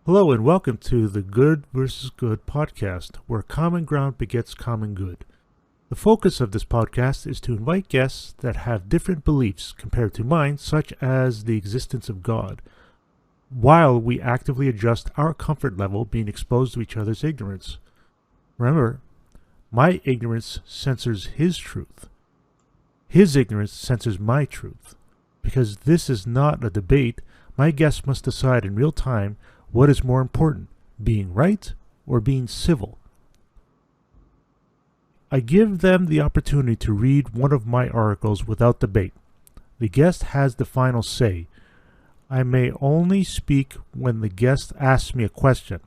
Hello and welcome to the Good versus Good podcast, where common ground begets common good. The focus of this podcast is to invite guests that have different beliefs compared to mine, such as the existence of God, while we actively adjust our comfort level being exposed to each other's ignorance. Remember, my ignorance censors his truth. His ignorance censors my truth. Because this is not a debate, my guests must decide in real time what is more important, being right or being civil. I give them the opportunity to read one of my articles without debate. The guest has the final say. I may only speak when the guest asks me a question.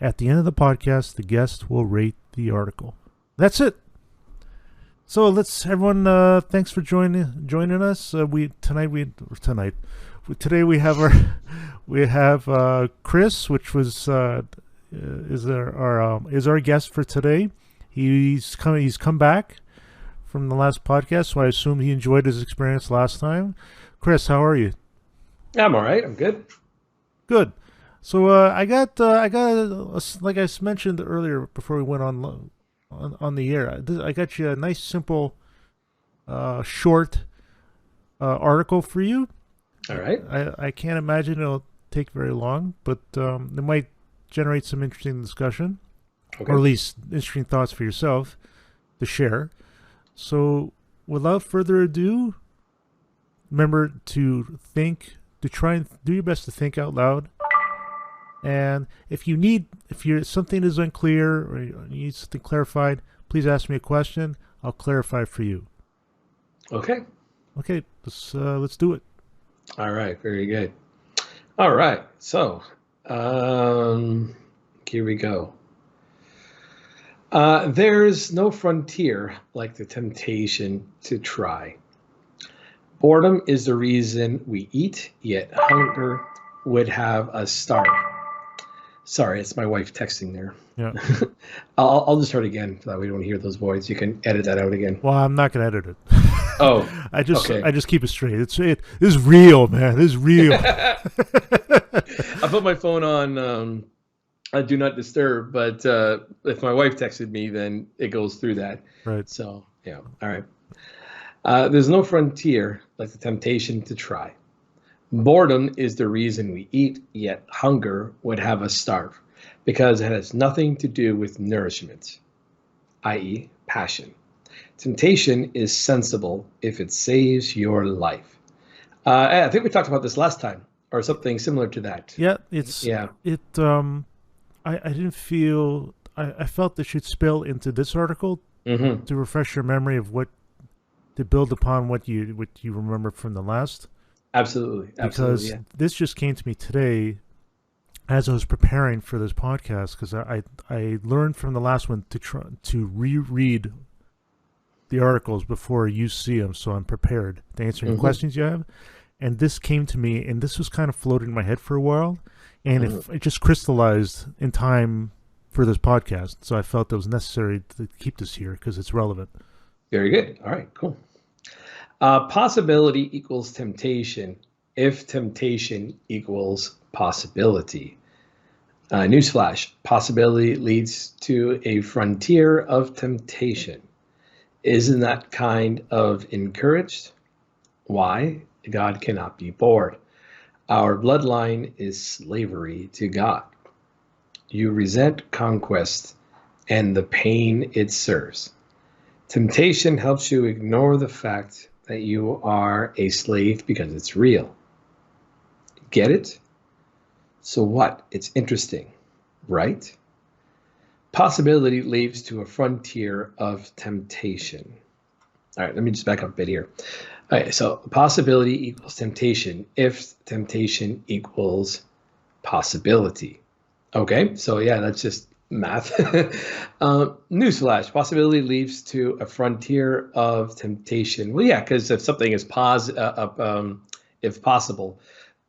At the end of the podcast, the guest will rate the article. That's it. So let's everyone. Thanks for joining us. Today we have Chris, which was is our guest for today. He's come back from the last podcast, so I assume he enjoyed his experience last time. Chris, how are you? I'm all right. I'm good. Good. So I got like I mentioned earlier before we went on the air. I got you a nice, simple, short article for you. All right. I can't imagine it'll take very long, but it might generate some interesting discussion, Okay. or at least interesting thoughts for yourself to share. So, without further ado, remember to try and do your best to think out loud. And if something is unclear or you need something clarified, please ask me a question. I'll clarify for you. Okay. Okay, let's do it. All right. Very good. All right. So, here we go. There's no frontier like the temptation to try. Boredom is the reason we eat, yet hunger would have us starve. Sorry, it's my wife texting there. Yeah. I'll just start again so that we don't hear those voids. You can edit that out again. Well, I'm not gonna edit it. Oh, I just okay. keep it straight. This is real, man. This is real. I put my phone on do not disturb, but if my wife texted me, then it goes through that. Right. So, yeah. All right. There's no frontier like the temptation to try. Boredom is the reason we eat, yet hunger would have us starve, because it has nothing to do with nourishment, i.e., passion. Temptation is sensible if it saves your life. I think we talked about this last time, or something similar to that. Yeah, I didn't feel I felt this should spill into this article Mm-hmm. to refresh your memory of to build upon what you remember from the last. Absolutely. Because Yeah. this just came to me today as I was preparing for this podcast, because I learned from the last one to reread the articles before you see them, so I'm prepared to answer any questions you have. And this came to me, and this was kind of floating in my head for a while, and it just crystallized in time for this podcast. So I felt it was necessary to keep this here because it's relevant. Very good. All right, cool. Possibility equals temptation if temptation equals possibility. Newsflash, possibility leads to a frontier of temptation. Isn't that kind of encouraged? Why? God cannot be bored. Our bloodline is slavery to God. You resent conquest and the pain it serves. Temptation helps you ignore the fact that you are a slave because it's real. Get it? So what? It's interesting, right? Possibility leads to a frontier of temptation. All right, let me just back up a bit here. All right, so possibility equals temptation if temptation equals possibility. Okay, so yeah, that's just math. Newsflash, possibility leads to a frontier of temptation. Well, yeah, because if something is if possible,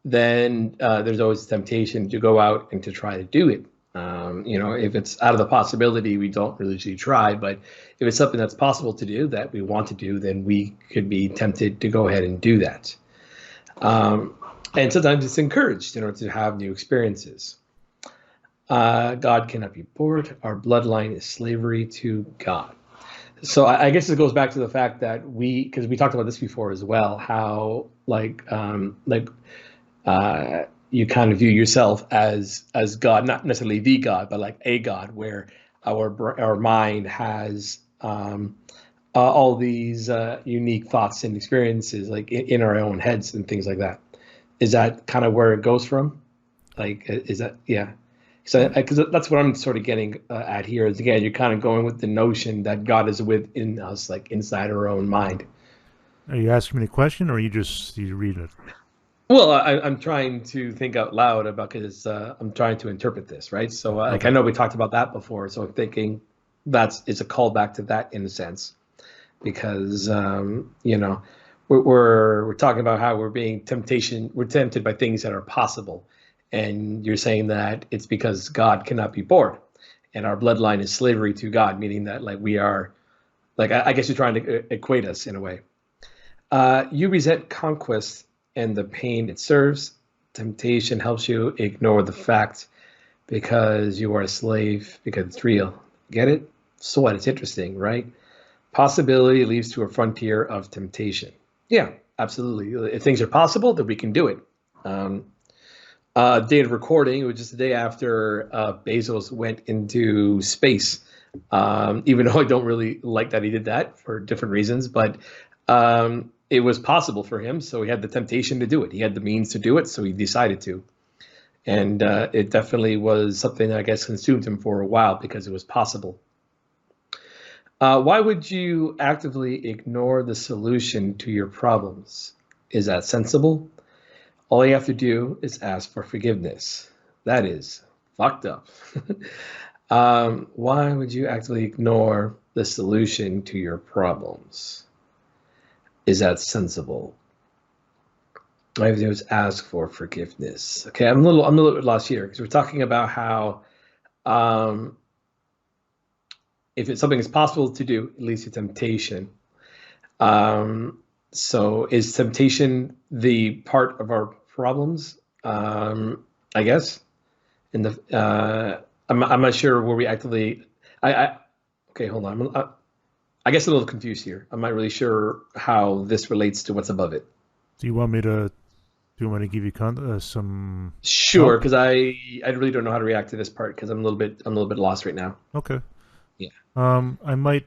then there's always temptation to go out and to try to do it. If it's out of the possibility, we don't really usually try. But if it's something that's possible to do, that we want to do, then we could be tempted to go ahead and do that. And sometimes it's encouraged in order to have new experiences. God cannot be bored. Our bloodline is slavery to God. So I guess it goes back to the fact that because we talked about this before as well, how you kind of view yourself as God, not necessarily the God, but like a God, where our mind has all these unique thoughts and experiences, like in our own heads and things like that. Is that kind of where it goes from? Like, is that yeah? So because that's what I'm sort of getting at here is again, you're kind of going with the notion that God is within us, like inside our own mind. Are you asking me a question, or you read it? Well, I'm trying to think out loud about because I'm trying to interpret this, right? So, like, I Okay. know we talked about that before, so I'm thinking it's a callback to that in a sense, because we're talking about how we're tempted by things that are possible, and you're saying that it's because God cannot be bored, and our bloodline is slavery to God, meaning that like we are, like I guess you're trying to equate us in a way. You resent conquest and the pain it serves. Temptation helps you ignore the fact because you are a slave, because it's real. Get it? So what? It's interesting, right? Possibility leads to a frontier of temptation. Yeah, absolutely. If things are possible, then we can do it. Um, Date of recording, it was just the day after Bezos went into space. Even though I don't really like that he did that for different reasons, but it was possible for him, so he had the temptation to do it. He had the means to do it, so he decided to. And it definitely was something that I guess consumed him for a while because it was possible. Why would you actively ignore the solution to your problems? Is that sensible? All you have to do is ask for forgiveness. That is fucked up. Why would you actively ignore the solution to your problems? Is that sensible? All you have to do is ask for forgiveness. Okay, I'm a little bit lost here because we're talking about how um, if it's something is possible to do, it leads to temptation. Um, so is temptation the part of our problems? I guess. In the I'm not sure where we actively. I okay, hold on. I guess I'm a little confused here. I'm not really sure how this relates to what's above it. Do you want me to? Do you want me to give you some Sure, help? because I really don't know how to react to this part because I'm a little bit lost right now. Okay. Yeah. I might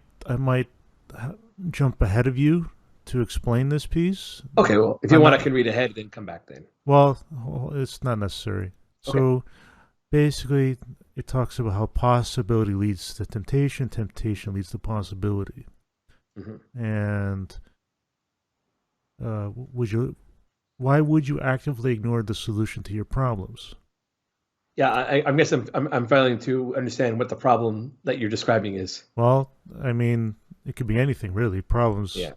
jump ahead of you to explain this piece. Okay. Well, if you I'm want, I not. can read ahead then come back then. Well, it's not necessary. Okay. So basically, it talks about how possibility leads to temptation, temptation leads to possibility, Hmm. and would you? Why would you actively ignore the solution to your problems? Yeah. I guess I'm failing to understand what the problem that you're describing is. Well, I mean, it could be anything really. Problems. Yeah.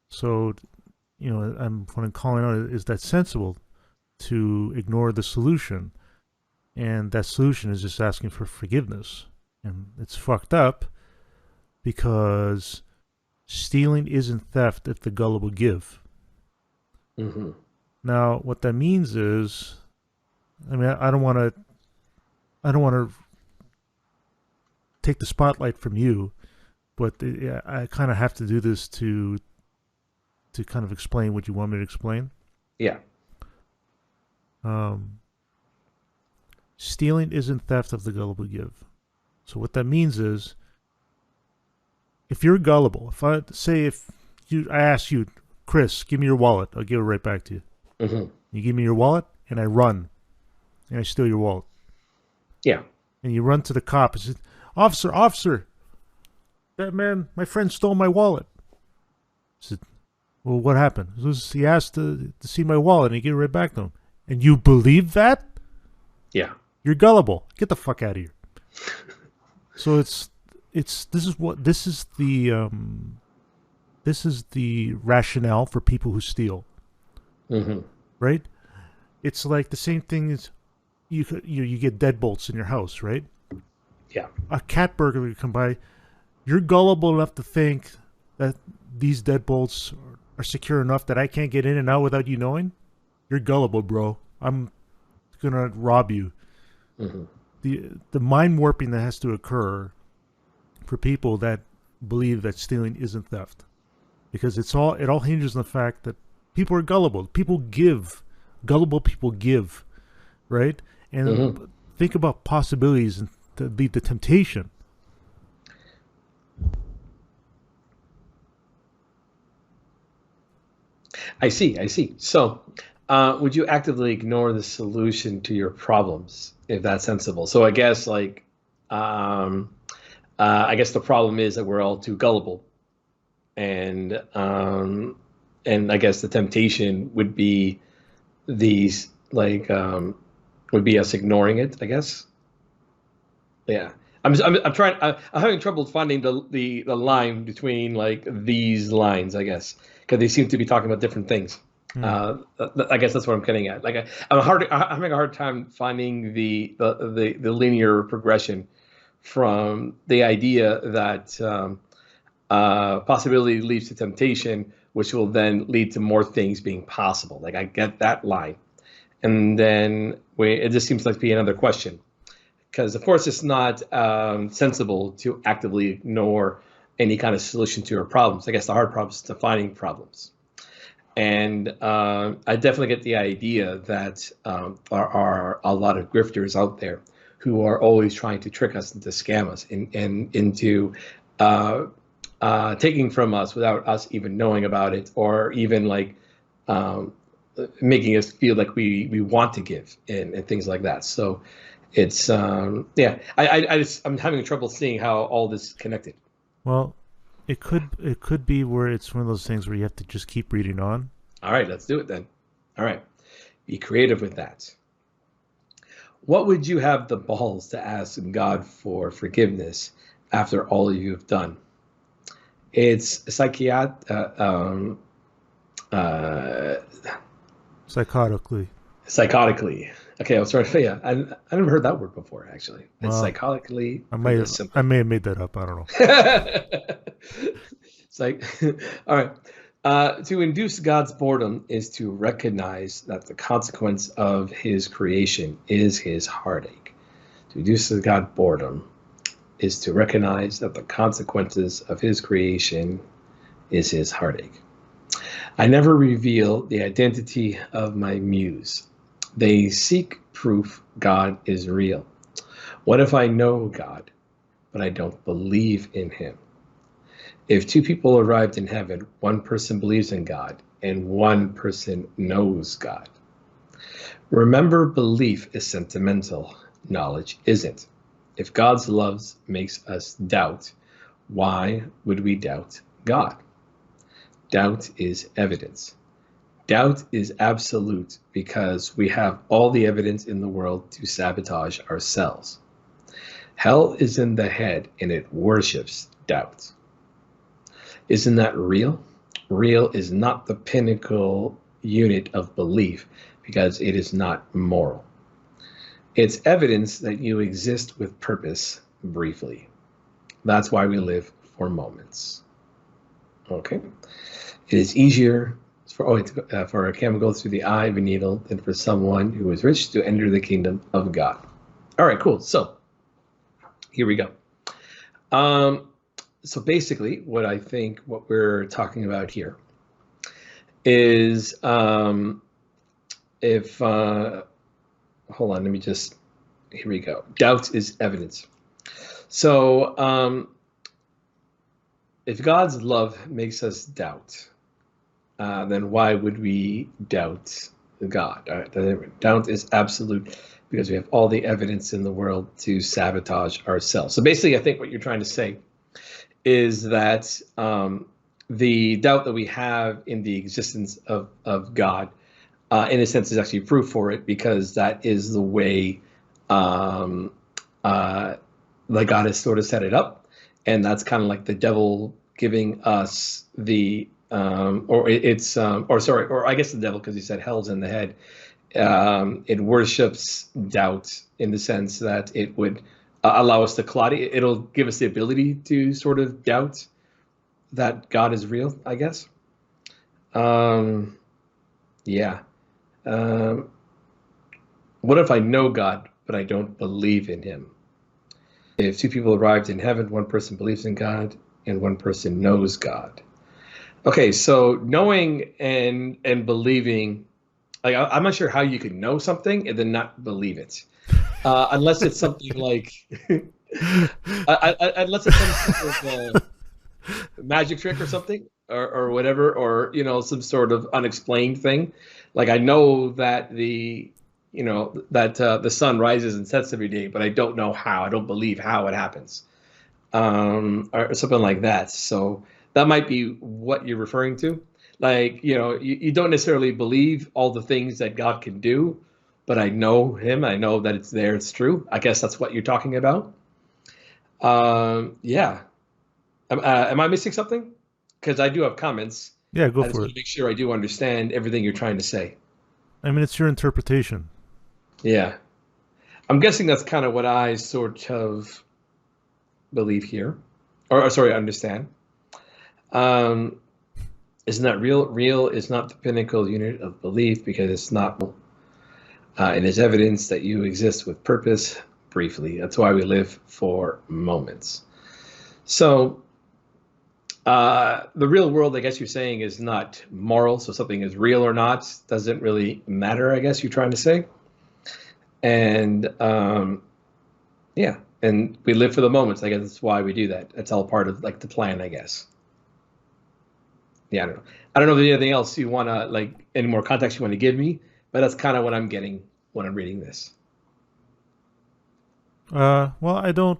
So, what I'm calling out is that sensible to ignore the solution, and that solution is just asking for forgiveness, and it's fucked up because stealing isn't theft if the gullible give. Hmm. Now, what that means is, I mean, I don't want to take the spotlight from you, but I kind of have to do this to kind of explain what you want me to explain. Yeah. Um, Stealing isn't theft of the gullible give. So what that means is, if you're gullible, I ask you, Chris, give me your wallet, I'll give it right back to you. Hmm. You give me your wallet, and I run, and I steal your wallet, Yeah. and you run to the cop and say, "Officer, officer, that man, my friend stole my wallet." I said, "Well, what happened?" He asked to see my wallet, and he gave it right back to him. And you believe that? Yeah. You're gullible. Get the fuck out of here. So this is the rationale for people who steal, Hmm. right? It's like the same thing as you get deadbolts in your house, right? Yeah. A cat burglar could come by. You're gullible enough to think that these deadbolts are secure enough that I can't get in and out without you knowing. You're gullible, bro. I'm gonna rob you. Hmm. the mind warping that has to occur for people that believe that stealing isn't theft, because it all hinges on the fact that people are gullible. Gullible people give, right? And think about possibilities and to lead to temptation. I see. So, would you actively ignore the solution to your problems if that's sensible? So I guess I guess the problem is that we're all too gullible, and I guess the temptation would be these would be us ignoring it, I guess. Yeah. I'm trying. I'm having trouble finding the line between like these lines, I guess, because they seem to be talking about different things. I guess that's what I'm getting at. Like I'm having a hard time finding the linear progression from the idea that possibility leads to temptation, which will then lead to more things being possible. Like I get that line, and then it just seems like to be another question. Because of course it's not sensible to actively ignore any kind of solution to your problems. I guess the hard problem is defining problems. And I definitely get the idea that there are a lot of grifters out there who are always trying to trick us and to scam us and into taking from us without us even knowing about it, or even like making us feel like we want to give and things like that. So it's yeah, I'm having trouble seeing how all this is connected. Well, it could be where it's one of those things where you have to just keep reading on. All right, let's do it then. All right, be creative with that. What would you have the balls to ask God for forgiveness after all you have done? It's Psychotically. psychotically. Okay, I was trying to. Yeah, I never heard that word before actually. It's Well, psychotically. I may have made that up. I don't know. It's like, all right. To induce God's boredom is to recognize that the consequence of his creation is his heartache. To induce God's boredom is to recognize that the consequences of his creation is his heartache. I never reveal the identity of my muse. They seek proof God is real. What if I know God, but I don't believe in him? If two people arrived in heaven, one person believes in God and one person knows God. Remember, belief is sentimental, knowledge isn't. If God's love makes us doubt, why would we doubt God? Doubt is evidence. Doubt is absolute because we have all the evidence in the world to sabotage ourselves. Hell is in the head and it worships doubt. Isn't that real? Real is not the pinnacle unit of belief because it is not moral. It's evidence that you exist with purpose briefly. That's why we live for moments. Okay. It is easier for a camel to go through the eye of a needle than for someone who is rich to enter the kingdom of God. All right, cool. So here we go. So basically, what I think what we're talking about here is if hold on, let me just, here we go. Doubt is evidence. So if God's love makes us doubt, then why would we doubt God? Doubt is absolute because we have all the evidence in the world to sabotage ourselves. So basically, I think what you're trying to say is that the doubt that we have in the existence of God, in a sense, is actually proof for it, because that is the way that God has sort of set it up. And that's kind of like the devil giving us the, or I guess the devil, because he said hell's in the head. It worships doubt in the sense that it would allow us to clot it. It'll give us the ability to sort of doubt that God is real, I guess. Yeah. What if I know God, but I don't believe in him. If two people arrived in heaven, one person believes in God and one person knows God. Okay, so knowing and believing, like I'm not sure how you can know something and then not believe it, unless it's something like, unless it's some sort of magic trick or something, or whatever, or some sort of unexplained thing. Like I know that the sun rises and sets every day, but I don't know how. I don't believe how it happens, or something like that. So that might be what you're referring to. Like you don't necessarily believe all the things that God can do, but I know Him. I know that it's there. It's true. I guess that's what you're talking about. Yeah. Am I missing something? Because I do have comments. Yeah, go I just for want it. to make sure I do understand everything you're trying to say. I mean, it's your interpretation. Yeah. I'm guessing that's kind of what I sort of believe here, or sorry, understand. Um, isn't that real? Real is not the pinnacle unit of belief because it's not. It is evidence that you exist with purpose. Briefly, that's why we live for moments. So the real world, I guess you're saying, is not moral. So something is real or not doesn't really matter, I guess you're trying to say. And yeah, and we live for the moments. I guess that's why we do that. It's all part of like the plan, I guess. Yeah, I don't know. I don't know if there's anything else you want to like, any more context you want to give me, but that's kind of what I'm getting when I'm reading this. Well, I don't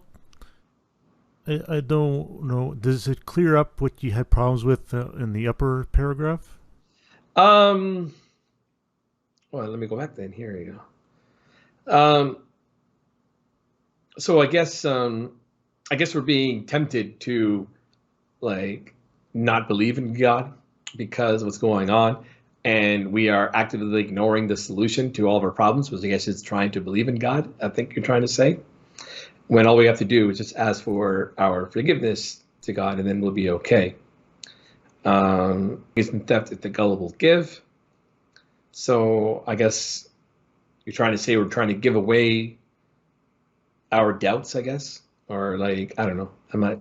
know. Does it clear up what you had problems with in the upper paragraph? Um, well, let me go back then. Here you go. So I guess we're being tempted to like not believe in God because of what's going on, and we are actively ignoring the solution to all of our problems, which I guess is trying to believe in God. I think you're trying to say, when all we have to do is just ask for our forgiveness to God, and then we'll be okay. Isn't theft if the gullible give? So I guess you're trying to say we're trying to give away our doubts, I guess, or like I don't know. I might.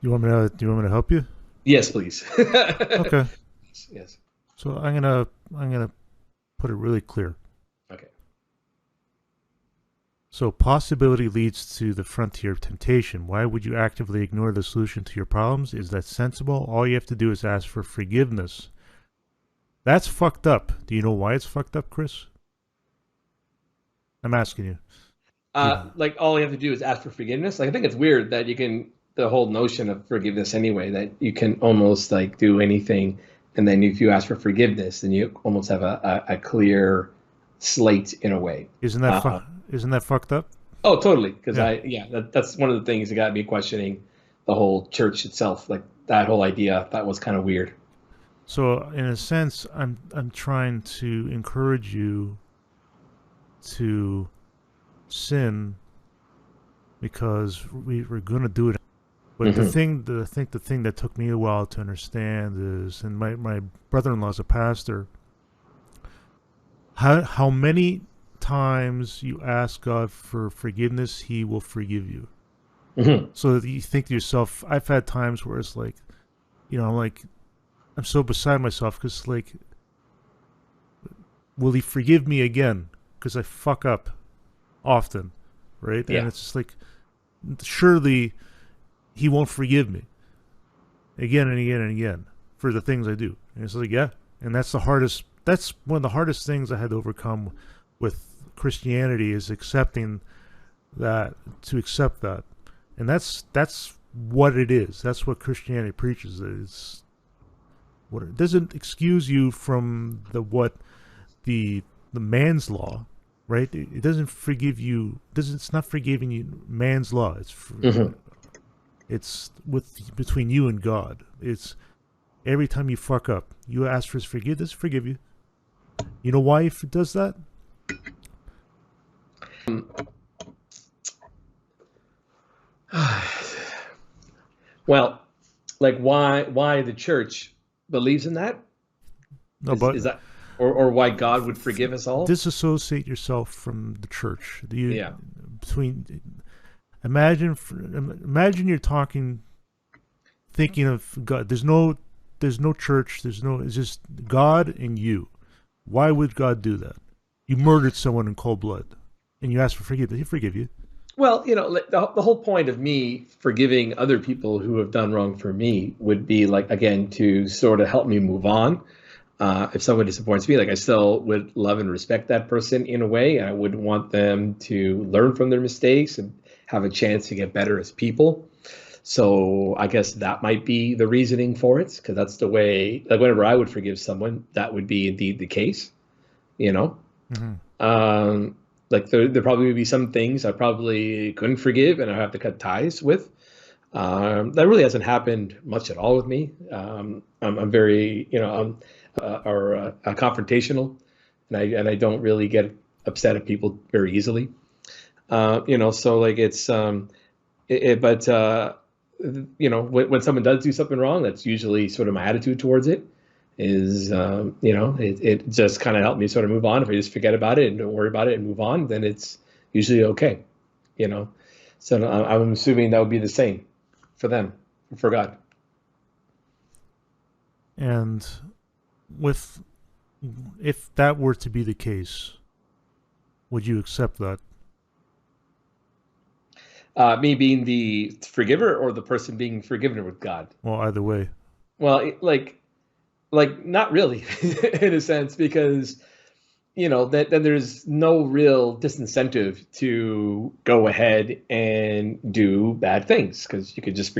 You want me to? Do you want me to help you? Yes, please. Okay. Yes. So I'm gonna put it really clear. Okay. So possibility leads to the frontier of temptation. Why would you actively ignore the solution to your problems? Is that sensible? All you have to do is ask for forgiveness. That's fucked up. Do you know why it's fucked up, Chris? I'm asking you. Like all you have to do is ask for forgiveness. Like I think it's weird that you can the whole notion of forgiveness anyway, that you can almost like do anything, and then if you ask for forgiveness, then you almost have a clear slate in a way. Isn't that fucked up? Oh, totally. Because Yeah. that's one of the things that got me questioning the whole church itself. Like that whole idea, that was kind of weird. So in a sense, I'm trying to encourage you to sin because we're gonna do it. But Mm-hmm. I think the thing that took me a while to understand is, and my brother-in-law's a pastor. How many times you ask God for forgiveness, He will forgive you. Mm-hmm. So that you think to yourself, I've had times where it's like, I'm so beside myself because like, will He forgive me again? Because I fuck up often, right? And Yeah. it's just like, surely He won't forgive me again and again and again for the things I do. And it's like, yeah. And that's one of the hardest things I had to overcome with Christianity is accepting to accept that. And that's what it is. That's what Christianity preaches. It's what it doesn't excuse you from the man's law, right? It doesn't forgive you. It's not forgiving you man's law. Mm-hmm. It's between you and God. It's every time you fuck up, you ask for His forgiveness, forgive you. You know why He does that? Well, like why the church believes in that? No, Is that? or why God would forgive us all. Disassociate yourself from the church. Yeah. Imagine you're talking, thinking of God. There's no church. It's just God and you. Why would God do that? You murdered someone in cold blood, and you ask for forgiveness. He forgive you. Well, the whole point of me forgiving other people who have done wrong for me would be like, again, to sort of help me move on. If someone disappoints me, like I still would love and respect that person in a way. I would want them to learn from their mistakes and have a chance to get better as people. So I guess that might be the reasoning for it, because that's the way, like whenever I would forgive someone, that would be indeed the case, you know? Like there probably would be some things I probably couldn't forgive and I have to cut ties with. That really hasn't happened much at all with me. I'm very, confrontational, and I don't really get upset at people very easily. So like it's, but when someone does do something wrong, that's usually sort of my attitude towards it. It just kind of helped me sort of move on. If I just forget about it and don't worry about it and move on, then it's usually okay. So I'm assuming that would be the same for them, for God. And if that were to be the case, would you accept that? Me being the forgiver or the person being forgiven with God? Well, either way. Well, like not really in a sense, because then there's no real disincentive to go ahead and do bad things, because you could just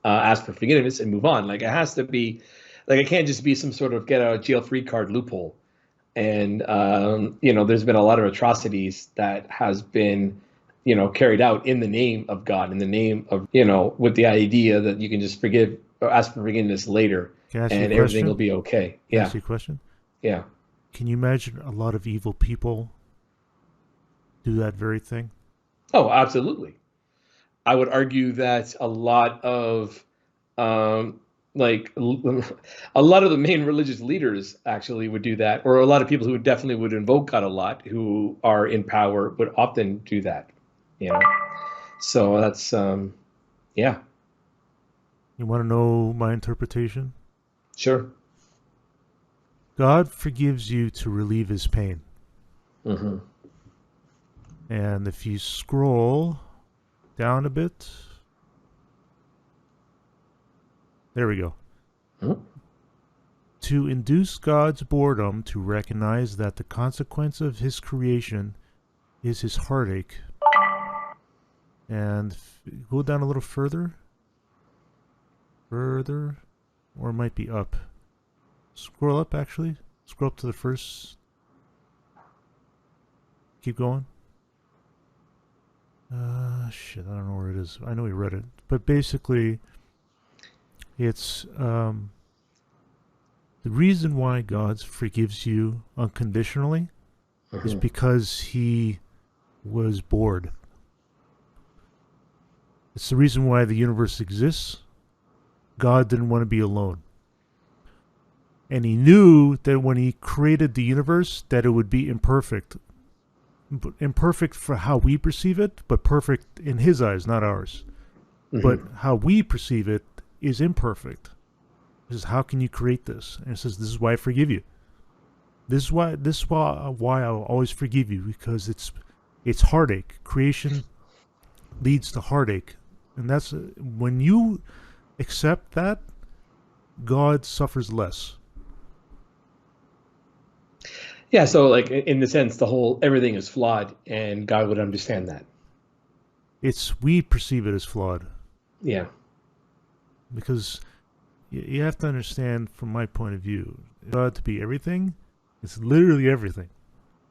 ask for forgiveness and move on. Like it has to be, like it can't just be some sort of get out of jail free card loophole. And there's been a lot of atrocities that has been carried out in the name of God, in the name of with the idea that you can just forgive or ask for forgiveness later, and everything will be okay. Can I ask you a question? Yeah. Can you imagine a lot of evil people do that very thing? Oh, absolutely. I would argue that a lot of a lot of the main religious leaders actually would do that, or a lot of people who definitely would invoke God a lot, who are in power, would often do that. So that's yeah. You want to know my interpretation? Sure. God forgives you to relieve his pain. Mm-hmm. And if you scroll down a bit, there we go. Mm-hmm. To induce God's boredom to recognize that the consequence of his creation is his heartache. And go down a little further, or it might be up. Scroll up, actually. Scroll up to the first. Keep going. Shit, I don't know where it is. I know we read it. But basically, it's the reason why God forgives you unconditionally is because he was bored. It's the reason why the universe exists. God didn't want to be alone. And he knew that when he created the universe, that it would be imperfect. Imperfect for how we perceive it, but perfect in his eyes, not ours. But how we perceive it is imperfect. He says, how can you create this? And it says, this is why I forgive you. This is why I'll always forgive you, because it's heartache. Creation leads to heartache. And that's when you accept that, God suffers less. Yeah, so like in the sense, everything is flawed, and God would understand that. We perceive it as flawed. Yeah. Because you have to understand, from my point of view, God to be everything, it's literally everything,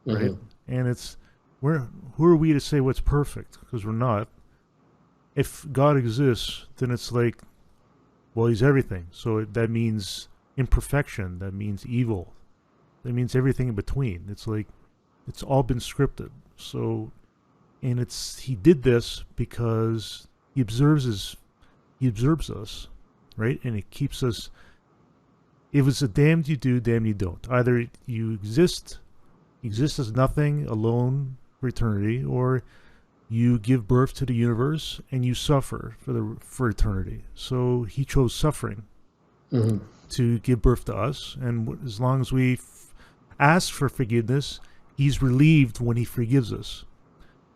right? And who are we to say what's perfect? Because we're not. If God exists, then it's like, well, he's everything. So that means imperfection. That means evil. That means everything in between. It's like, it's all been scripted. So, and he did this because he observes us, right? And it keeps us, It was a damned you do, damned you don't. Either you exist as nothing alone for eternity, or you give birth to the universe and you suffer for eternity. So he chose suffering to give birth to us, and as long as we ask for forgiveness, he's relieved when he forgives us.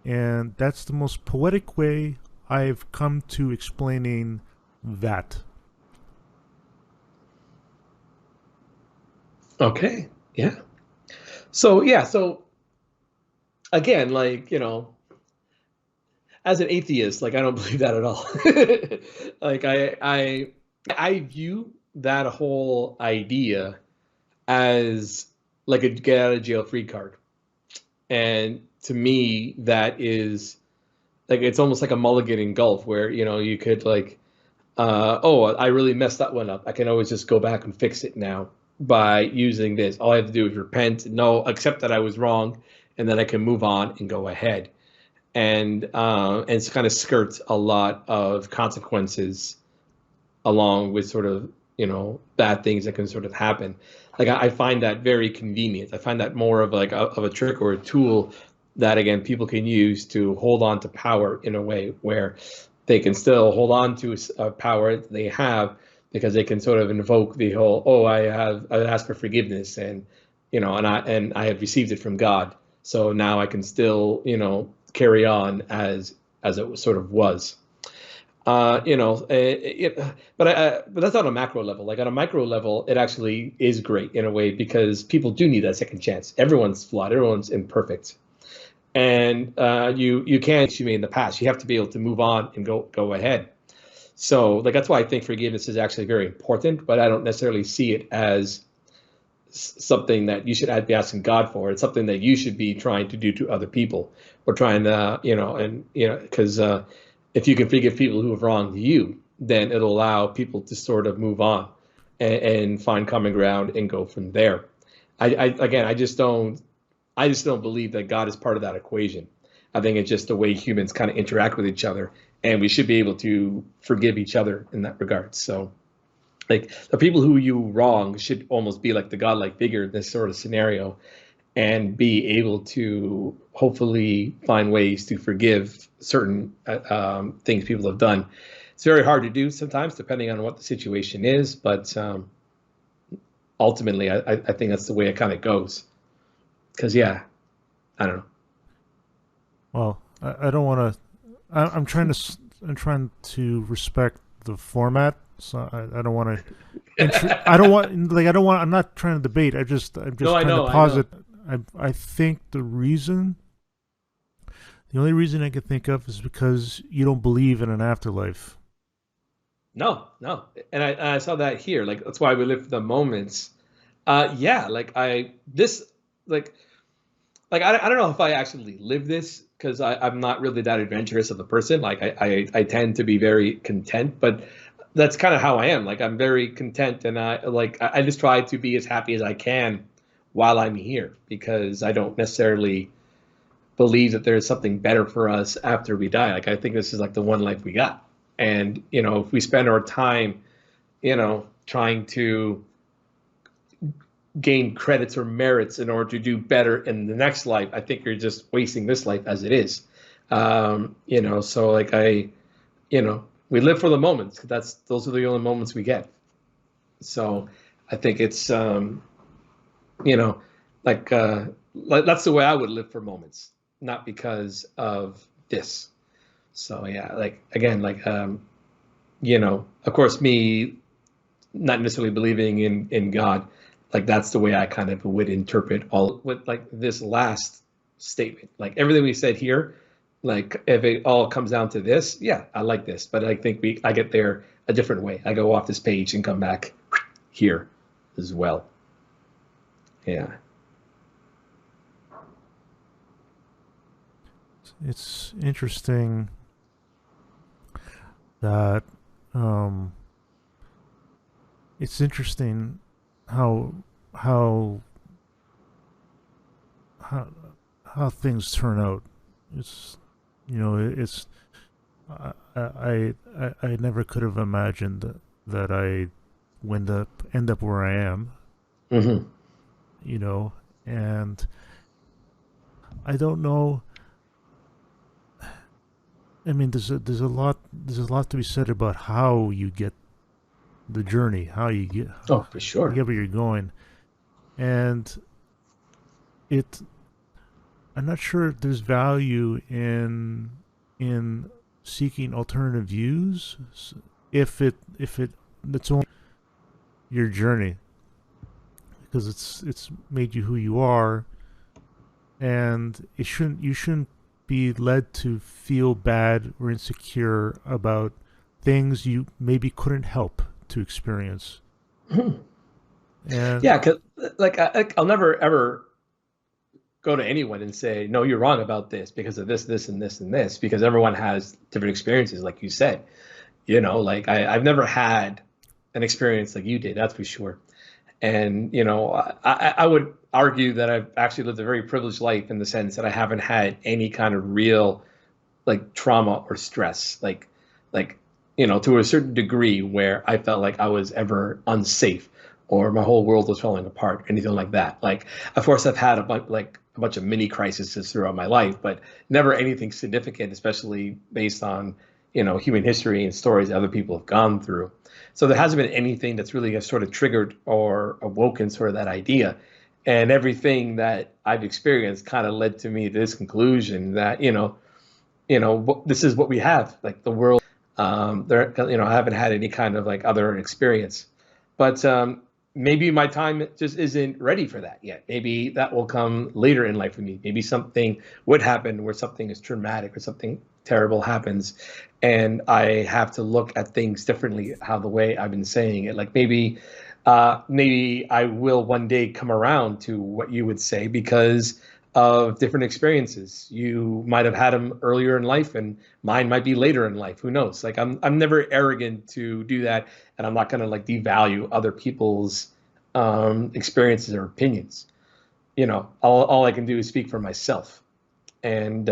And that's the most poetic way I've come to explaining that. Okay. Yeah. So yeah. So again, like, as an atheist, like I don't believe that at all. Like I view that whole idea as like a get out of jail free card. And to me, that is like it's almost like a mulligan in golf where, you could like oh, I really messed that one up. I can always just go back and fix it now by using this. All I have to do is repent, accept that I was wrong, and then I can move on and go ahead. And it's kind of skirts a lot of consequences along with sort of bad things that can sort of happen. Like I find that very convenient. I find that more of like of a trick or a tool that again people can use to hold on to power in a way where they can still hold on to a power they have because they can sort of invoke the whole, oh, I asked for forgiveness and and I have received it from God, so now I can still carry on as it sort of was. But that's on a macro level. Like on a micro level, it actually is great in a way because people do need that second chance. Everyone's flawed. Everyone's imperfect, and you can't you made in the past. You have to be able to move on and go ahead. So like that's why I think forgiveness is actually very important. But I don't necessarily see it as something that you should be asking God for. It's something that you should be trying to do to other people, or trying to because if you can forgive people who have wronged you, then it'll allow people to sort of move on and find common ground and go from there. I just don't believe that God is part of that equation. I think it's just the way humans kind of interact with each other, and we should be able to forgive each other in that regard. So, like the people who you wrong should almost be like the godlike figure in this sort of scenario, and be able to hopefully find ways to forgive certain things people have done. It's very hard to do sometimes, depending on what the situation is, but ultimately, I think that's the way it kind of goes. Because, yeah, I don't know. Well, I don't want to. I'm trying to respect the format, so I don't want to. I don't want like I don't want. I'm not trying to debate. I'm just trying to posit. I think the only reason I can think of is because you don't believe in an afterlife. No, and I saw that here. Like that's why we live for the moments. Yeah, like I don't know if I actually live this because I'm not really that adventurous of a person. Like I tend to be very content, but that's kind of how I am. Like I'm very content, and I just try to be as happy as I can while I'm here because I don't necessarily believe that there's something better for us after we die. Like I think this is like the one life we got, and if we spend our time, trying to gain credits or merits in order to do better in the next life, I think you're just wasting this life as it is. So like we live for the moments. Those are the only moments we get. So I think it's that's the way I would live for moments, not because of this. So yeah, like again, like of course, me not necessarily believing in God, like that's the way I kind of would interpret all with like this last statement. Like everything we said here, like if it all comes down to this, yeah, I like this, but I think I get there a different way. I go off this page and come back here as well. Yeah. It's interesting that it's interesting how things turn out. It's it's I never could have imagined that I wind up end up where I am, Mm-hmm. and I don't know. I mean, there's a lot to be said about how you get the journey, how you get Oh, for you sure. get where you're going, and it. I'm not sure if there's value in seeking alternative views if it's only your journey, because it's made you who you are, and you shouldn't be led to feel bad or insecure about things you maybe couldn't help to experience. And Yeah, because I'll never ever go to anyone and say, no, you're wrong about this because of this, this, and this, and this, because everyone has different experiences, like you said. Like I've never had an experience like you did, that's for sure. And, I would argue that I've actually lived a very privileged life in the sense that I haven't had any kind of real like trauma or stress, like, to a certain degree where I felt like I was ever unsafe or my whole world was falling apart, or anything like that. Like, of course, I've had a bunch of mini crises throughout my life, but never anything significant, especially based on, human history and stories that other people have gone through. So there hasn't been anything that's really sort of triggered or awoken sort of that idea. And everything that I've experienced kind of led to me to this conclusion that, this is what we have, like the world. There, I haven't had any kind of like other experience, but maybe my time just isn't ready for that yet. Maybe that will come later in life for me. Maybe something would happen where something is traumatic or something terrible happens, and I have to look at things differently. How the way I've been saying it, like maybe I will one day come around to what you would say because of different experiences. You might have had them earlier in life, and mine might be later in life. Who knows? Like I'm never arrogant to do that, and I'm not going to like devalue other people's experiences or opinions. All I can do is speak for myself, and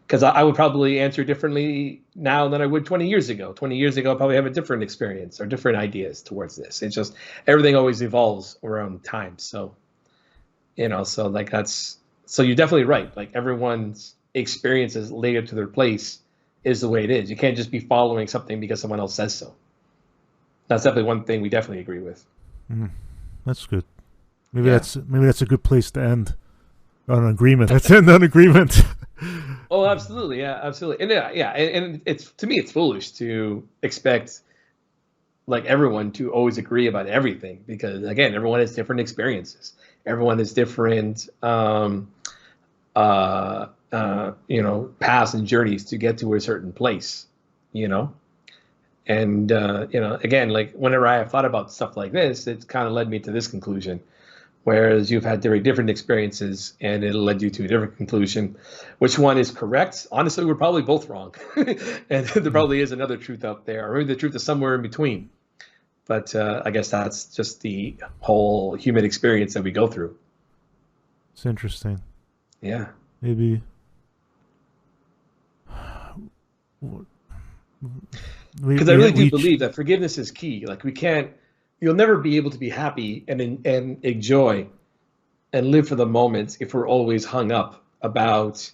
because I would probably answer differently now than I would 20 years ago. 20 years ago, I probably have a different experience or different ideas towards this. It's just everything always evolves around time. So like so you're definitely right. Like everyone's experiences laid up to their place is the way it is. You can't just be following something because someone else says so. That's definitely one thing we definitely agree with. mm, that's good. Maybe Yeah. that's a good place to end on an agreement. Let's end on agreement. Oh, absolutely. Yeah, absolutely. And yeah. And it's, to me, it's foolish to expect like everyone to always agree about everything because again, everyone has different experiences. Everyone has different paths and journeys to get to a certain place, you know. And again, like whenever I have thought about stuff like this, it's kind of led me to this conclusion. Whereas you've had very different experiences, and it led you to a different conclusion. Which one is correct? Honestly, we're probably both wrong, and there Mm, probably is another truth out there, or maybe the truth is somewhere in between. But I guess that's just the whole human experience that we go through. it's interesting. Yeah. Maybe we Because I we really we do each. believe that forgiveness is key. Like we can't, you'll never be able to be happy and enjoy and live for the moment if we're always hung up about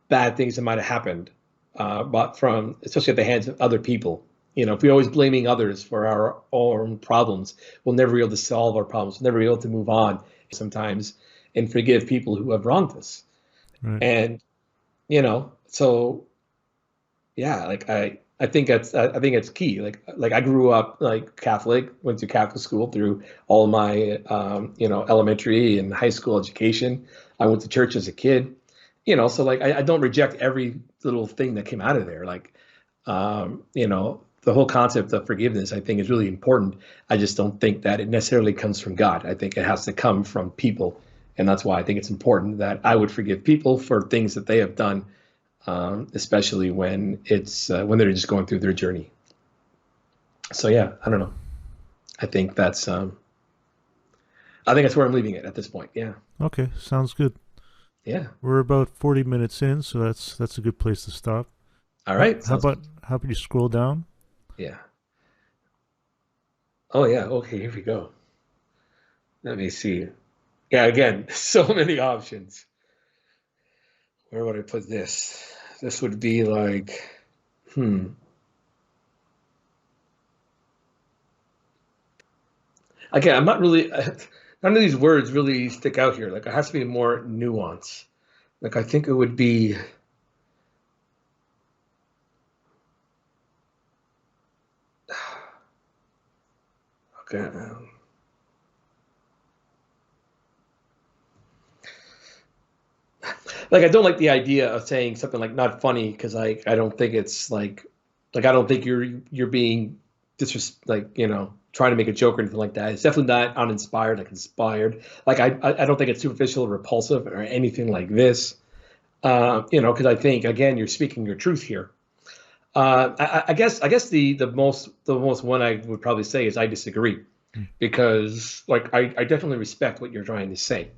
bad things that might have happened, but from especially at the hands of other people. If we're always blaming others for our own problems, we'll never be able to solve our problems. We'll never be able to move on sometimes and forgive people who have wronged us. Right. And so yeah, like I think it's key. Like I grew up like Catholic, went to Catholic school through all my elementary and high school education. I went to church as a kid, so like I don't reject every little thing that came out of there. Like the whole concept of forgiveness I think is really important. I just don't think that it necessarily comes from God. I think it has to come from people. And that's why I think it's important that I would forgive people for things that they have done, especially when it's when they're just going through their journey. So yeah, I don't know. I think that's I think that's where I'm leaving it at this point. Yeah, Okay, sounds good. yeah. We're about 40 minutes in, so that's a good place to stop. All How, right, how sounds about good. how about you scroll down? Yeah. Oh yeah. Okay, here we go. Let me see. Yeah, again, so many options. Where would I put this? This would be like, hmm. Again, I'm not really. None of these words really stick out here. Like, it has to be more nuance. Like, I think it would be. Okay. Like, I don't like the idea of saying something like not funny because I don't think it's like I don't think you're being like trying to make a joke or anything like that. It's definitely not uninspired, like inspired. Like I don't think it's superficial or repulsive or anything like this. Because I think again you're speaking your truth here. I guess the most one I would probably say is I disagree Hmm. because like I definitely respect what you're trying to say.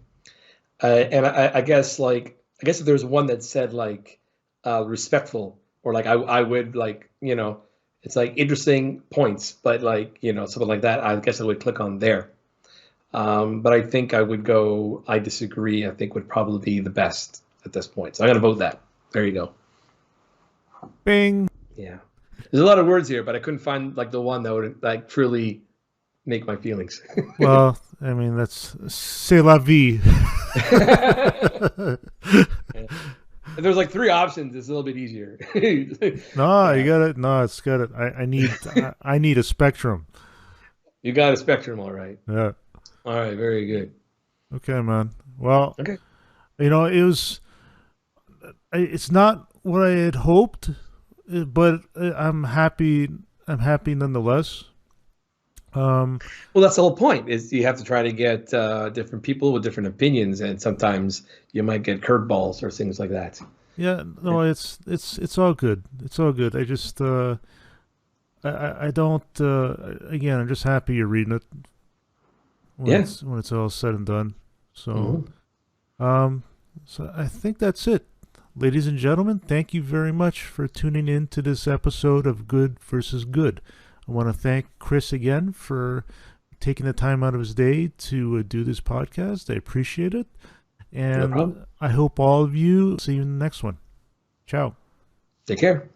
And I guess if there's one that said like respectful or like I would like it's like interesting points, but like something like that. I guess I would click on there. But I think I would go. I disagree. I think would probably be the best at this point. So I'm gonna vote that. There you go. Bing. Yeah. There's a lot of words here, but I couldn't find like the one that would like truly make my feelings. Well, I mean, that's c'est la vie. Yeah. If there's like three options, it's a little bit easier. No, you Yeah. got it. No, it's got it. I need a spectrum. You got a spectrum, all right. Yeah. All right, very good. Okay, man. Well, Okay. it was. It's not what I had hoped, but I'm happy. I'm happy nonetheless. Um. Well, that's the whole point is you have to try to get different people with different opinions, and sometimes you might get curveballs or things like that. Yeah. Yeah. No. It's all good. It's all good. I just. I don't. Again, I'm just happy you're reading it Yeah. when it's all said and done. So. Mhm. Um. So I think that's it. Ladies and gentlemen, thank you very much for tuning in to this episode of Good versus Good. I want to thank Chris again for taking the time out of his day to do this podcast. I appreciate it. No And problem. I hope all of you see you in the next one. Ciao. Take care.